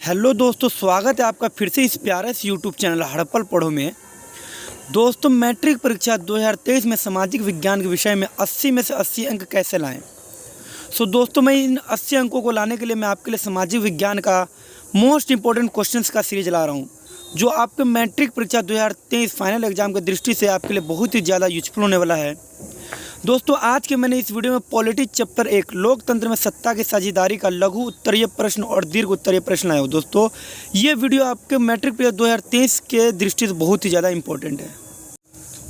Hello दोस्तों, स्वागत है आपका फिर से इस प्यारे से यूट्यूब चैनल हड़प्पल पढ़ो में। दोस्तों, मैट्रिक परीक्षा 2023 में सामाजिक विज्ञान के विषय में 80 में से 80 अंक कैसे लाएं। दोस्तों, मैं इन 80 अंकों को लाने के लिए मैं आपके लिए सामाजिक विज्ञान का मोस्ट इंपॉर्टेंट क्वेश्चंस का सीरीज ला रहा हूँ, जो आपके मैट्रिक परीक्षा 2023 फाइनल एग्जाम की दृष्टि से आपके लिए बहुत ही ज़्यादा यूजफुल होने वाला है। दोस्तों, आज के मैंने इस वीडियो में पॉलिटिक्स चैप्टर 1 लोकतंत्र में सत्ता की साझेदारी का लघु उत्तरीय प्रश्न और दीर्घ उत्तरीय प्रश्न लाया हूँ। दोस्तों, ये वीडियो आपके मैट्रिक परीक्षा 2023 के दृष्टि से बहुत ही ज़्यादा इंपॉर्टेंट है।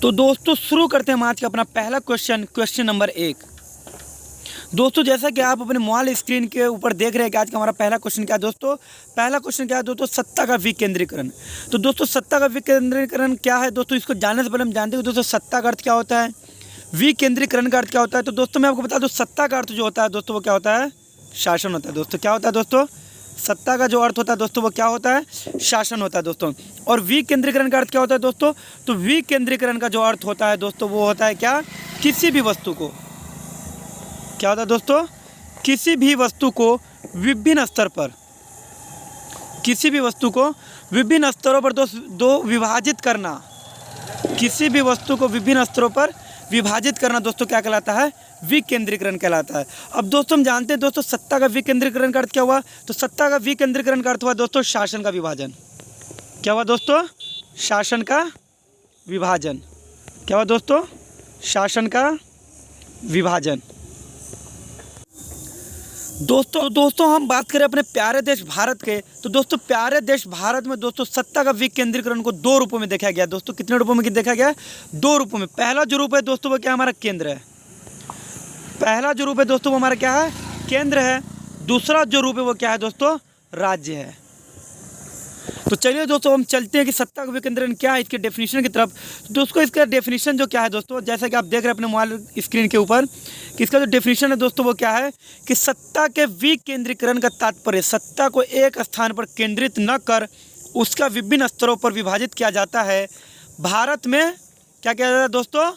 तो दोस्तों, शुरू करते हैं हम आज का अपना पहला क्वेश्चन नंबर 1। दोस्तों, जैसा कि आप अपने मोबाइल स्क्रीन के ऊपर देख रहे हैं कि आज का हमारा पहला क्वेश्चन क्या है। दोस्तों, पहला क्वेश्चन क्या है दोस्तों? सत्ता का विकेंद्रीकरण। तो दोस्तों, सत्ता का विकेंद्रीकरण क्या है दोस्तों? इसको जानने से पहले हम जानते हैं दोस्तों सत्ता का अर्थ क्या होता है, विकेंद्रीकरण का अर्थ क्या होता है। तो दोस्तों, मैं आपको बता दूं, सत्ता का अर्थ जो होता है दोस्तों वो क्या होता है? शासन होता है। दोस्तों, क्या होता है दोस्तों? सत्ता का जो अर्थ होता है दोस्तों वो क्या होता है? शासन होता है दोस्तों। और विकेंद्रीकरण का अर्थ क्या होता है दोस्तों? तो विकेंद्रीकरण का जो अर्थ होता है दोस्तों वो होता है क्या? किसी भी वस्तु को, क्या होता है दोस्तों? किसी भी वस्तु को विभिन्न स्तर पर, किसी भी वस्तु को विभिन्न स्तरों पर दो विभाजित करना, किसी भी वस्तु को विभिन्न स्तरों पर विभाजित करना दोस्तों क्या कहलाता है? विकेंद्रीकरण कहलाता है। अब दोस्तों, हम जानते हैं दोस्तों सत्ता का विकेंद्रीकरण का अर्थ क्या हुआ? तो सत्ता का विकेंद्रीकरण का अर्थ हुआ दोस्तों शासन का विभाजन। क्या हुआ दोस्तों? शासन का विभाजन। क्या हुआ दोस्तों? शासन का विभाजन। दोस्तों हम बात करें अपने प्यारे देश भारत के, तो दोस्तों प्यारे देश भारत में दोस्तों सत्ता का विकेंद्रीकरण को 2 रूपों में देखा गया। दोस्तों, कितने रूपों में देखा गया? 2 रूपों में। पहला जो रूप है दोस्तों वो क्या हमारा? केंद्र है। पहला जो रूप है दोस्तों वो हमारा क्या है? केंद्र है। दूसरा जो रूप है वो क्या है दोस्तों? राज्य है। तो चलिए दोस्तों, हम चलते हैं कि सत्ता का विकेंद्रीकरण क्या है, इसके डेफिनेशन की तरफ। तो दोस्तों, इसका डेफिनेशन जो क्या है दोस्तों, जैसा कि आप देख रहे हैं अपने मोबाइल स्क्रीन के ऊपर कि इसका जो डेफिनेशन है दोस्तों वो क्या है कि सत्ता के विकेंद्रीकरण का तात्पर्य सत्ता को एक स्थान पर केंद्रित न कर उसका विभिन्न स्तरों पर विभाजित किया जाता है। भारत में क्या किया जाता है दोस्तों?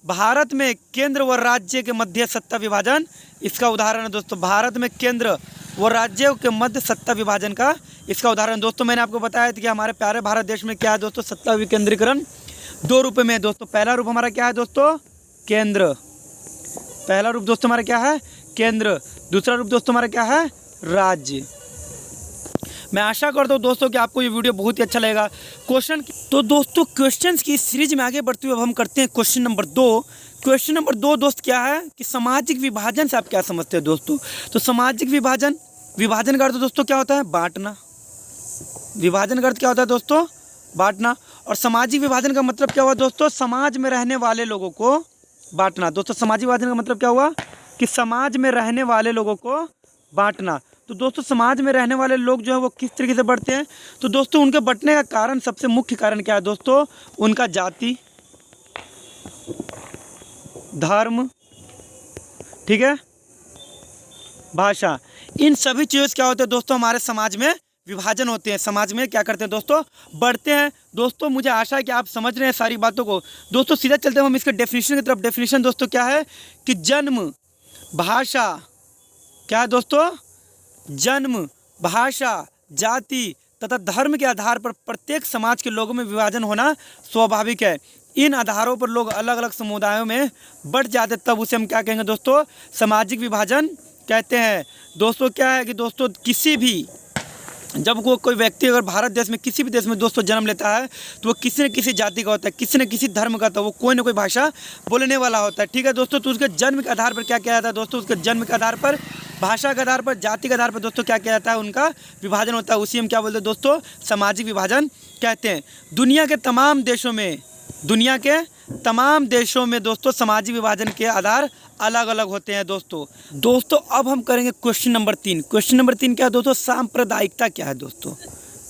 भारत में केंद्र व राज्य के मध्य सत्ता विभाजन इसका उदाहरण है दोस्तों। भारत में केंद्र व राज्यों के मध्य सत्ता विभाजन का इसका उदाहरण दोस्तों मैंने आपको बताया था कि हमारे प्यारे भारत देश में क्या है दोस्तों? सत्ता विकेंद्रीकरण 2 रूप में है दोस्तों। पहला रूप हमारा क्या है दोस्तों? केंद्र। पहला रूप दोस्तों हमारा क्या है? केंद्र। दूसरा रूप दोस्तों हमारा क्या है? राज्य। मैं आशा करता हूँ दोस्तों कि आपको ये वीडियो बहुत ही अच्छा लगेगा। तो दोस्तों, क्वेश्चंस की सीरीज में आगे बढ़ते हुए अब हम करते हैं क्वेश्चन नंबर 2। क्वेश्चन नंबर 2 दोस्त क्या है कि सामाजिक विभाजन से आप क्या समझते हैं दोस्तों? तो सामाजिक विभाजन का अर्थ दोस्तों क्या होता है? बांटना। विभाजन का अर्थ क्या होता है दोस्तों? बांटना। और सामाजिक विभाजन का मतलब क्या हुआ दोस्तों? समाज में रहने वाले लोगों को बांटना। दोस्तों, सामाजिक विभाजन का मतलब क्या हुआ कि समाज में रहने वाले लोगों को बांटना। तो दोस्तों, समाज में रहने वाले लोग जो है वो किस तरीके से बढ़ते हैं? तो दोस्तों, उनके बढ़ने का कारण, सबसे मुख्य कारण क्या है दोस्तों? उनका जाति, धर्म, ठीक है, भाषा, इन सभी चीज़ों से क्या होते हैं दोस्तों? हमारे समाज में विभाजन होते हैं। समाज में क्या करते हैं दोस्तों? बढ़ते हैं। दोस्तों, मुझे आशा है कि आप समझ रहे हैं सारी बातों को। दोस्तों, सीधा चलते हैं हम इसके डेफिनेशन की तरफ। डेफिनेशन दोस्तों क्या है कि जन्म, भाषा, क्या है दोस्तों? जन्म, भाषा, जाति तथा धर्म के आधार पर प्रत्येक समाज के लोगों में विभाजन होना स्वाभाविक है। इन आधारों पर लोग अलग अलग समुदायों में बढ़ जाते, तब उसे हम क्या कहेंगे दोस्तों? सामाजिक विभाजन कहते हैं। दोस्तों, क्या है कि दोस्तों किसी भी, जब वो कोई व्यक्ति अगर भारत देश में किसी भी देश में दोस्तों जन्म लेता है तो वो किसी न किसी जाति का होता है, किसी न किसी धर्म का होता है, वो कोई ना कोई भाषा बोलने वाला होता है, ठीक है दोस्तों। तो उसके जन्म के आधार पर क्या किया जाता है दोस्तों? उसके जन्म के आधार पर, भाषा के आधार पर, जाति के आधार पर दोस्तों क्या किया जाता है? उनका विभाजन होता है। उसी हम क्या बोलते हैं दोस्तों? सामाजिक विभाजन कहते हैं। दुनिया के तमाम देशों में दोस्तों सामाजिक विभाजन के आधार अलग अलग होते हैं दोस्तों। अब हम करेंगे क्वेश्चन नंबर 3। क्वेश्चन नंबर 3 क्या है दोस्तों? सांप्रदायिकता क्या है दोस्तों?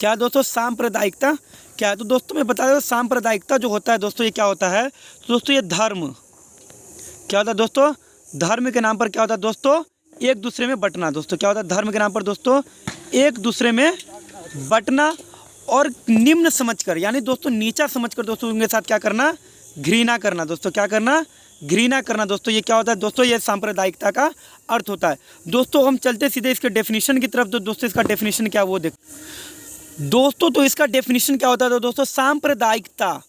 क्या है दोस्तों? सांप्रदायिकता क्या है? तो दोस्तों मैं बता दूं, सांप्रदायिकता जो होता है दोस्तों ये क्या होता है? तो दोस्तों ये धर्म, क्या होता है दोस्तों? धर्म के नाम पर क्या होता है दोस्तों? एक दूसरे में बंटना। दोस्तों, क्या होता है? धर्म के नाम पर दोस्तों एक दूसरे में बंटना और निम्न समझकर, यानी दोस्तों नीचा समझकर दोस्तों उनके साथ क्या करना? घृणा करना। दोस्तों, क्या करना? घृणा करना। दोस्तों ये क्या होता है दोस्तों, ये सांप्रदायिकता का अर्थ होता है। दोस्तों हम चलते सीधे इसके डेफिनेशन की तरफ। तो दोस्तों इसका डेफिनेशन क्या वो देख दोस्तों, तो इसका डेफिनेशन क्या होता है। तो दोस्तों सांप्रदायिकता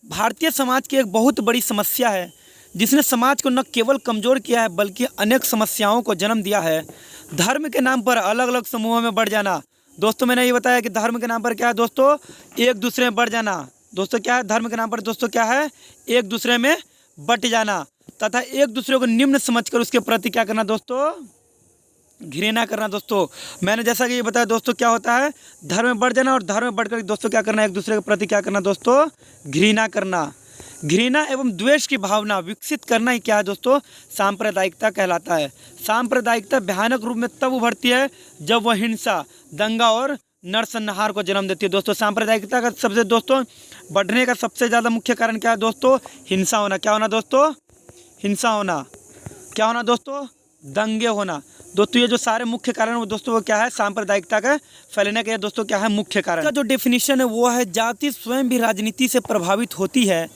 भारतीय समाज की एक बहुत बड़ी समस्या है जिसने समाज को न केवल कमज़ोर किया है बल्कि अनेक समस्याओं को जन्म दिया है। धर्म के नाम पर अलग अलग समूहों में बढ़ जाना। दोस्तों मैंने ये बताया कि धर्म के नाम पर क्या है दोस्तों, एक दूसरे में बढ़ जाना। दोस्तों क्या है धर्म के नाम पर दोस्तों क्या है, एक दूसरे में बट जाना तथा एक दूसरे को निम्न समझकर उसके प्रति क्या करना दोस्तों, घृणा करना। दोस्तों मैंने जैसा कि ये बताया दोस्तों क्या होता है, धर्म में बढ़ जाना और धर्म में बढ़कर दोस्तों क्या करना, एक दूसरे के प्रति क्या करना दोस्तों, घृणा करना। घृणा एवं द्वेष की भावना विकसित करना ही क्या है दोस्तों, सांप्रदायिकता कहलाता है। सांप्रदायिकता भयानक रूप में तब उभरती है जब वह हिंसा, दंगा और नरसंहार को जन्म देती है। दोस्तों सांप्रदायिकता का सबसे दोस्तों बढ़ने का सबसे ज़्यादा मुख्य कारण क्या है दोस्तों, हिंसा होना। क्या होना दोस्तों, हिंसा होना। क्या होना दोस्तों, दंगे होना। दोस्तों ये जो सारे मुख्य कारण वो दोस्तों वो क्या है, सांप्रदायिकता का फैलने का दोस्तों क्या है मुख्य कारण। का जो डेफिनेशन है वो है, जाति स्वयं भी राजनीति से प्रभावित होती है।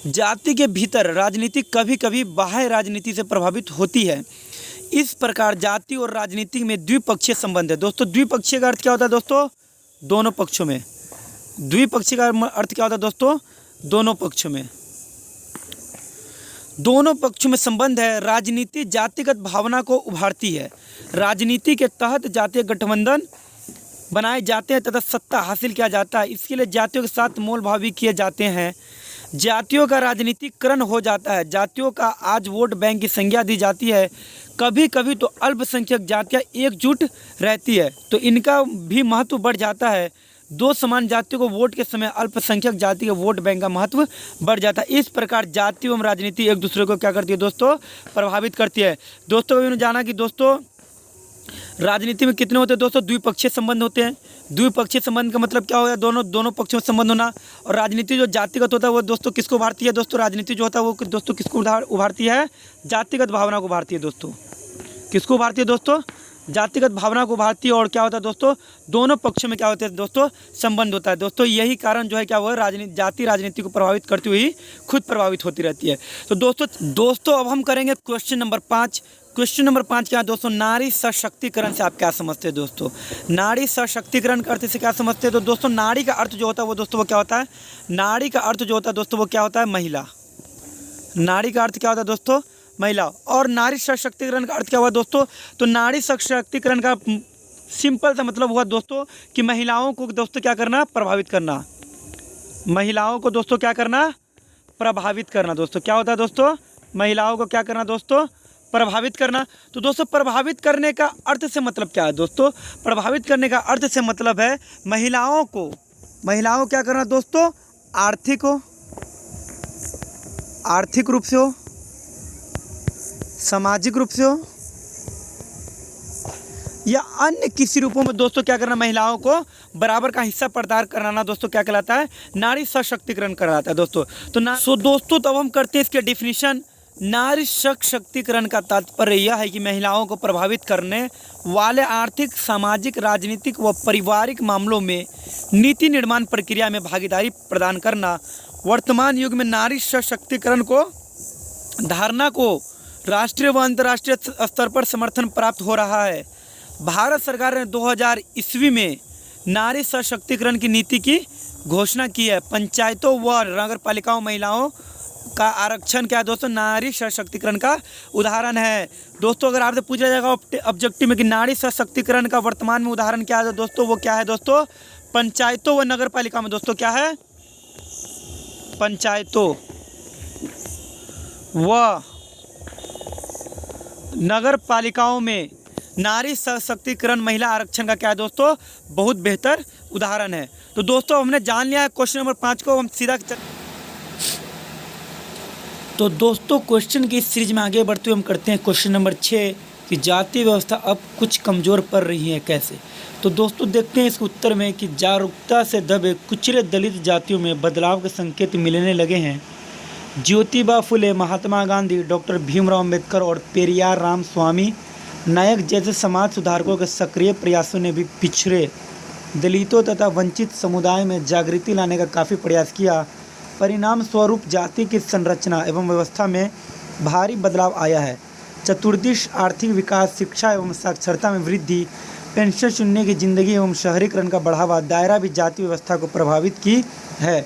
जाति के भीतर राजनीति कभी कभी बाह्य राजनीति से प्रभावित होती है। इस प्रकार जाति और राजनीति में द्विपक्षीय संबंध है। दोस्तों द्विपक्षीय का अर्थ क्या होता है दोस्तों, दोनों पक्षों में। द्विपक्षीय का अर्थ क्या होता है दोस्तों, दोनों पक्षों में। दोनों पक्षों में संबंध है। राजनीति जातिगत भावना को उभारती है। राजनीति के तहत जातीय गठबंधन बनाए जाते हैं तथा सत्ता हासिल किया जाता है। इसके लिए जातियों के साथ मोल भाव भी किए जाते हैं। जातियों का राजनीतिकरण हो जाता है। जातियों का आज वोट बैंक की संज्ञा दी जाती है। कभी कभी तो अल्पसंख्यक जातियाँ एकजुट रहती है तो इनका भी महत्व बढ़ जाता है। दो समान जातियों को वोट के समय अल्पसंख्यक जाति के वोट बैंक का महत्व बढ़ जाता है। इस प्रकार जाति एवं राजनीति एक दूसरे को क्या करती है दोस्तों, प्रभावित करती है। दोस्तों मैंने जाना कि दोस्तों राजनीति में कितने होते हैं दोस्तों, द्विपक्षीय संबंध होते हैं। द्विपक्षीय संबंध का मतलब क्या हो गया, दोनों पक्षों में संबंध होना। और राजनीति जो जातिगत होता है वो दोस्तों किसको उभारती है दोस्तों, राजनीति जो होता है वो दोस्तों किसको उभारती है, जातिगत भावना को उभारती है। दोस्तों किसको उभारती है दोस्तों, जातिगत भावना को उभारती है। और क्या होता है दोस्तों, दोनों पक्षों में क्या होता है दोस्तों, संबंध होता है। दोस्तों यही कारण जो है क्या, वो जाति राजनीति को प्रभावित करती हुई खुद प्रभावित होती रहती है। तो दोस्तों अब हम करेंगे क्वेश्चन नंबर 5। क्वेश्चन नंबर 5 क्या है दोस्तों, नारी सशक्तिकरण से आप क्या समझते हैं दोस्तों, नारी सशक्तिकरण का अर्थ से क्या समझते हैं। तो दोस्तों नारी का अर्थ जो होता है वो दोस्तों वो क्या होता है, नारी का अर्थ जो होता है दोस्तों वो क्या होता है, महिला। नारी का अर्थ क्या होता है दोस्तों, महिला। और नारी सशक्तिकरण का अर्थ क्या हुआ दोस्तों, तो नारी सशक्तिकरण का सिंपल सा मतलब हुआ दोस्तों कि महिलाओं को दोस्तों क्या करना, प्रभावित करना। महिलाओं को दोस्तों क्या करना, प्रभावित करना। दोस्तों क्या होता है दोस्तों, महिलाओं को क्या करना दोस्तों, प्रभावित करना। तो दोस्तों प्रभावित करने का अर्थ से मतलब क्या है दोस्तों, प्रभावित करने का अर्थ से मतलब है महिलाओं को क्या करना दोस्तों, आर्थिक रूप से हो, सामाजिक रूप से हो या अन्य किसी रूपों में दोस्तों क्या करना, महिलाओं को बराबर का हिस्सा प्रदान कराना दोस्तों क्या कहलाता है, नारी सशक्तिकरण कहलाता है दोस्तों। तो दोस्तों तब हम करते हैं इसके डेफिनेशन। नारी सशक्तिकरण का तात्पर्य यह है कि महिलाओं को प्रभावित करने वाले आर्थिक, सामाजिक, राजनीतिक व पारिवारिक मामलों में नीति निर्माण प्रक्रिया में भागीदारी प्रदान करना। वर्तमान युग में नारी सशक्तिकरण को धारणा को राष्ट्रीय व अंतर्राष्ट्रीय स्तर पर समर्थन प्राप्त हो रहा है। भारत सरकार ने 2000 ईस्वी में नारी सशक्तिकरण की नीति की घोषणा की है। पंचायतों व नगर पालिकाओं महिलाओं का आरक्षण क्या है दोस्तों, नारी सशक्तिकरण का उदाहरण है। दोस्तों अगर आपसे पूछा जाएगा ऑब्जेक्टिव में कि नारी सशक्तिकरण का वर्तमान में उदाहरण क्या है दोस्तों, वो क्या है दोस्तों, पंचायतों व नगर पालिका में दोस्तों क्या है, पंचायतों व नगर पालिकाओं में नारी सशक्तिकरण महिला आरक्षण का क्या है दोस्तों, बहुत बेहतर उदाहरण है। तो दोस्तों हमने जान लिया है क्वेश्चन नंबर 5 को। हम सीधा तो दोस्तों क्वेश्चन की इस सीरीज में आगे बढ़ते हुए हम करते हैं क्वेश्चन नंबर 6 कि जातीय व्यवस्था अब कुछ कमज़ोर पड़ रही है कैसे। तो दोस्तों देखते हैं इसके उत्तर में कि जागरूकता से दबे कुचले दलित जातियों में बदलाव के संकेत मिलने लगे हैं। ज्योतिबा फुले, महात्मा गांधी, डॉक्टर भीमराव अम्बेडकर और पेरियार राम स्वामी नायक जैसे समाज सुधारकों के सक्रिय प्रयासों ने भी पिछड़े दलितों तथा वंचित समुदाय में जागृति लाने का काफ़ी प्रयास किया। परिणाम स्वरूप जाति की संरचना एवं व्यवस्था में भारी बदलाव आया है। चतुर्दिश आर्थिक विकास, शिक्षा एवं साक्षरता में वृद्धि, पेंशन शून्य की जिंदगी एवं शहरीकरण का बढ़ावा दायरा भी जाति व्यवस्था को प्रभावित की है।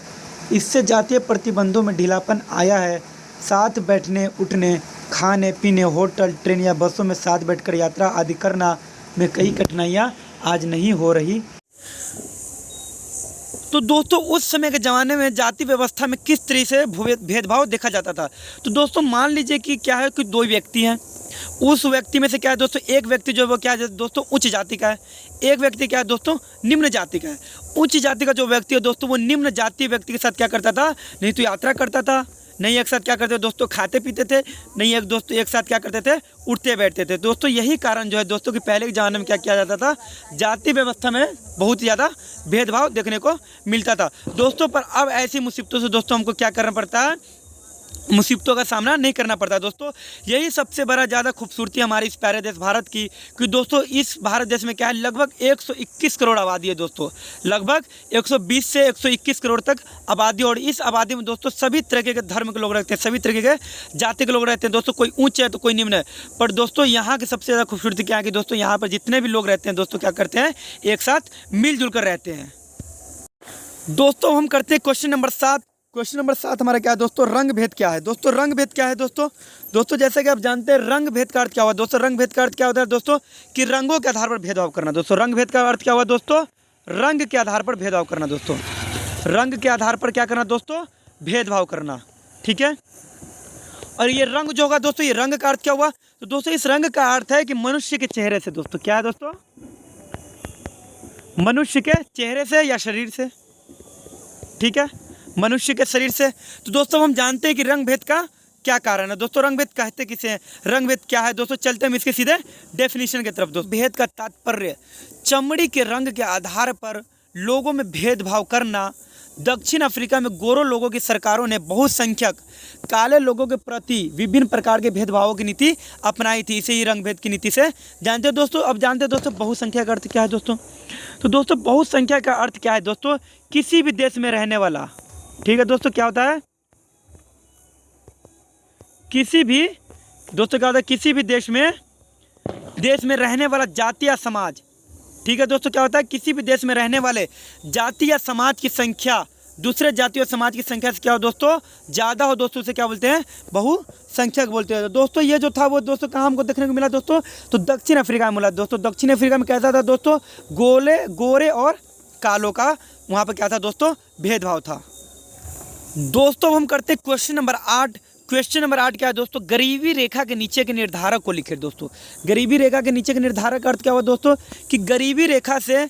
इससे जातीय प्रतिबंधों में ढीलापन आया है। साथ बैठने, उठने, खाने पीने, होटल, ट्रेन या बसों में साथ बैठकर यात्रा आदि करना में कई कठिनाइयाँ आज नहीं हो रही। तो दोस्तों उस समय के ज़माने में जाति व्यवस्था में किस तरह से भेदभाव देखा जाता था। तो दोस्तों मान लीजिए कि क्या है कि दो व्यक्ति हैं, उस व्यक्ति में से क्या है दोस्तों, एक व्यक्ति जो है वो क्या है दोस्तों उच्च जाति का है, एक व्यक्ति क्या है दोस्तों निम्न जाति का है। उच्च जाति का जो व्यक्ति है दोस्तों वो निम्न जाति व्यक्ति के साथ क्या करता था, नहीं तो यात्रा करता था, नहीं एक साथ क्या करते थे दोस्तों खाते पीते थे, नहीं एक साथ क्या करते थे उठते बैठते थे। दोस्तों यही कारण जो है दोस्तों कि पहले के ज़माने में क्या किया जाता था, जाति व्यवस्था में बहुत ज़्यादा भेदभाव देखने को मिलता था दोस्तों। पर अब ऐसी मुसीबतों से दोस्तों हमको क्या करना पड़ता है, मुसीबतों का सामना नहीं करना पड़ता दोस्तों। यही सबसे बड़ा ज़्यादा खूबसूरती हमारे इस प्यारे देश भारत की, कि दोस्तों इस भारत देश में क्या है लगभग 121 करोड़ आबादी है दोस्तों, लगभग 120 से 121 करोड़ तक आबादी। और इस आबादी में दोस्तों सभी तरीके के धर्म के लोग रहते हैं, सभी तरीके के जाति के लोग रहते हैं दोस्तों, कोई ऊँच है तो कोई निम्न है। पर दोस्तों यहाँ की सबसे ज़्यादा खूबसूरती क्या है कि दोस्तों यहाँ पर जितने भी लोग रहते हैं दोस्तों क्या करते हैं, एक साथ मिलजुल कर रहते हैं। दोस्तों हम करते हैं क्वेश्चन नंबर 7। क्वेश्चन नंबर 7 हमारा क्या है दोस्तों, रंग भेद क्या है। दोस्तों रंग भेद क्या है दोस्तों जैसे कि आप जानते हैं रंग भेद का अर्थ क्या हुआ दोस्तों, रंग भेद का अर्थ क्या होता है दोस्तों कि रंगों के आधार पर भेदभाव करना। दोस्तों रंग भेद का अर्थ क्या हुआ दोस्तों, रंग के आधार पर भेदभाव करना दोस्तों, रंग के आधार पर क्या करना दोस्तों, भेदभाव करना, ठीक है। और ये रंग जो होगा दोस्तों, ये रंग का अर्थ क्या हुआ, तो दोस्तों इस रंग का अर्थ है कि मनुष्य के चेहरे से दोस्तों, क्या है दोस्तों, मनुष्य के चेहरे से या शरीर से, ठीक है, मनुष्य के शरीर से। तो दोस्तों हम जानते हैं कि रंग भेद का क्या कारण है दोस्तों, रंग भेद कहते किसे हैं, रंग भेद क्या है दोस्तों, चलते हैं इसके सीधे डेफिनेशन की तरफ। दोस्तों भेद का तात्पर्य चमड़ी के रंग के आधार पर लोगों में भेदभाव करना। दक्षिण अफ्रीका में गोरों लोगों की सरकारों ने बहुसंख्यक काले लोगों के प्रति विभिन्न प्रकार के भेदभावों की नीति अपनाई थी, इसे ही रंग भेद की नीति से जानते हैं दोस्तों। अब जानते हैं दोस्तों बहुसंख्या का अर्थ क्या है दोस्तों, तो दोस्तों बहुसंख्या का अर्थ क्या है दोस्तों, किसी भी देश में रहने वाला, ठीक है दोस्तों, क्या होता है, किसी भी दोस्तों क्या होता है, किसी भी देश में रहने वाला जाति या समाज, ठीक है दोस्तों, क्या होता है, किसी भी देश में रहने वाले जाति या समाज की संख्या दूसरे जाति और समाज की संख्या से क्या हो दोस्तों ज़्यादा हो दोस्तों, उसे क्या बोलते हैं, बहुसंख्यक बोलते हैं दोस्तों। ये जो था वो दोस्तों कहाँ हमको देखने को मिला दोस्तों, तो दक्षिण अफ्रीका में मिला दोस्तों। दक्षिण अफ्रीका में कैसा था दोस्तों, गोरे और कालों का वहाँ पर क्या था दोस्तों, भेदभाव था दोस्तों। हम करते हैं क्वेश्चन नंबर 8। क्वेश्चन नंबर 8 क्या है दोस्तों, गरीबी रेखा के नीचे के निर्धारक को लिखे दोस्तों। गरीबी रेखा के नीचे के निर्धारक अर्थ क्या हुआ दोस्तों, कि गरीबी रेखा के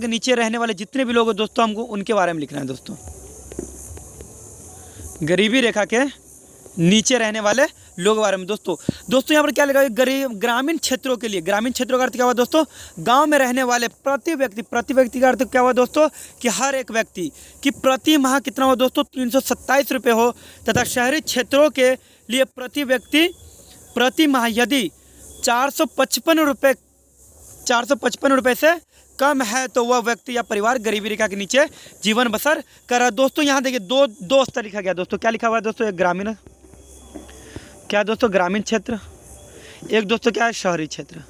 नीचे रहने वाले जितने भी लोग हैं दोस्तों हमको उनके बारे में लिखना है दोस्तों। गरीबी रेखा के नीचे रहने वाले लोगों के बारे में दोस्तों यहाँ पर क्या लिखा है, ग्रामीण क्षेत्रों के लिए, ग्रामीण क्षेत्रों का अर्थ क्या हुआ दोस्तों, गांव में रहने वाले प्रति व्यक्ति का अर्थ क्या हुआ दोस्तों, कि हर एक व्यक्ति की प्रति माह कितना हुआ दोस्तों, 327 रुपये हो, तथा शहरी क्षेत्रों के लिए प्रति व्यक्ति प्रति माह यदि 455 रुपये से कम है तो वह व्यक्ति या परिवार गरीबी रेखा के नीचे जीवन बसर कर रहा है दोस्तों। यहाँ देखिए दो स्तर लिखा गया दोस्तों, क्या लिखा हुआ है दोस्तों, एक ग्रामीण, क्या दोस्तों ग्रामीण क्षेत्र, एक दोस्तों क्या है शहरी क्षेत्र,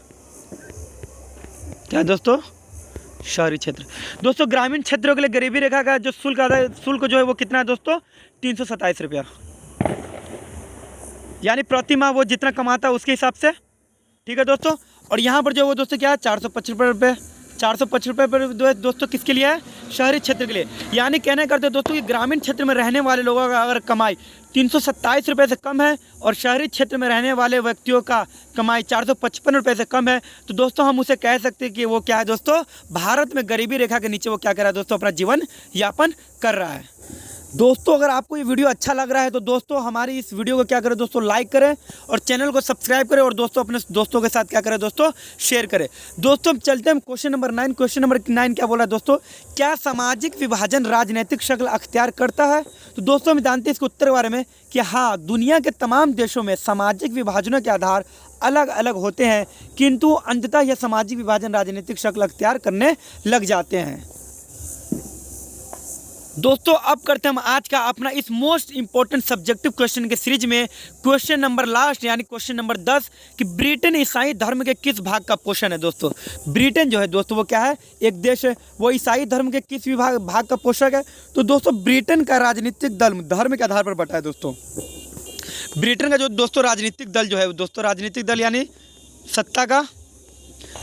क्या दोस्तों शहरी क्षेत्र। दोस्तों ग्रामीण क्षेत्रों के लिए गरीबी रेखा का जो शुल्क आता है, शुल्क जो है वो कितना है दोस्तों, 327 रुपया, यानी प्रति माह वो जितना कमाता है उसके हिसाब से, ठीक है दोस्तों। और यहाँ पर जो वो दोस्तों क्या है 455 रुपये, 455 रुपये पर दोस्तों किसके लिए है, शहरी क्षेत्र के लिए। यानी कहने करते दोस्तों कि ग्रामीण क्षेत्र में रहने वाले लोगों का अगर कमाई 327 रुपये से कम है और शहरी क्षेत्र में रहने वाले व्यक्तियों का कमाई 455 रुपये से कम है, तो दोस्तों हम उसे कह सकते हैं कि वो क्या है दोस्तों, भारत में गरीबी रेखा के नीचे वो क्या कर रहा है दोस्तों, अपना जीवन यापन कर रहा है। दोस्तों अगर आपको ये वीडियो अच्छा लग रहा है तो दोस्तों हमारी इस वीडियो को क्या करें दोस्तों, लाइक करें और चैनल को सब्सक्राइब करें और दोस्तों अपने दोस्तों के साथ क्या करें दोस्तों, शेयर करें। दोस्तों हम चलते हैं क्वेश्चन नंबर 9। क्वेश्चन नंबर 9 क्या बोला दोस्तों, क्या सामाजिक विभाजन राजनीतिक शक्ल अख्तियार करता है। तो दोस्तों हम जानते हैं इसके उत्तर के बारे में कि हाँ, दुनिया के तमाम देशों में सामाजिक विभाजनों के आधार अलग अलग होते हैं, किंतु अंततः यह सामाजिक विभाजन राजनीतिक शक्ल अख्तियार करने लग जाते हैं। दोस्तों अब करते हैं हम आज का अपना इस मोस्ट इंपॉर्टेंट सब्जेक्टिव क्वेश्चन के सीरीज में क्वेश्चन नंबर लास्ट यानी क्वेश्चन नंबर 10 कि ब्रिटेन ईसाई धर्म के किस भाग का पोषण है। दोस्तों ब्रिटेन जो है दोस्तों वो क्या है, एक देश है, वो ईसाई धर्म के किस भाग का पोषक है। तो दोस्तों ब्रिटेन का राजनीतिक दल धर्म के आधार पर बटा है। दोस्तों ब्रिटेन का जो दोस्तों राजनीतिक दल जो है दोस्तों राजनीतिक दल यानी सत्ता का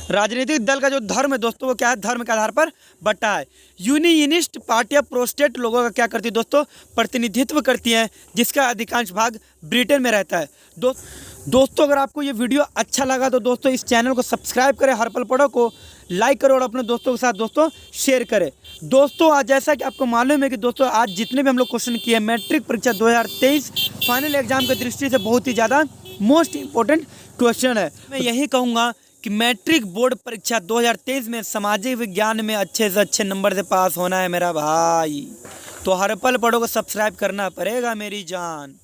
राजनीतिक दल का जो धर्म है दोस्तों वो क्या है, धर्म के आधार पर बटा है। यूनियनिस्ट पार्टियां प्रोस्टेट लोगों का क्या करती है दोस्तों, प्रतिनिधित्व करती हैं, जिसका अधिकांश भाग ब्रिटेन में रहता है। दोस्तों अगर आपको ये वीडियो अच्छा लगा तो दोस्तों इस चैनल को सब्सक्राइब करें, हर पल पढ़ो को लाइक करो और अपने दोस्तों के साथ दोस्तों शेयर करें। दोस्तों आज जैसा कि आपको मालूम है कि दोस्तों आज जितने भी हम लोग क्वेश्चन किए मैट्रिक परीक्षा 2023 फाइनल एग्जाम की दृष्टि से बहुत ही ज़्यादा मोस्ट इंपॉर्टेंट क्वेश्चन है। मैं यही कहूँगा कि मैट्रिक बोर्ड परीक्षा 2023 में सामाजिक विज्ञान में अच्छे से अच्छे नंबर से पास होना है मेरा भाई, तो हर पल पढ़ो को सब्सक्राइब करना पड़ेगा मेरी जान।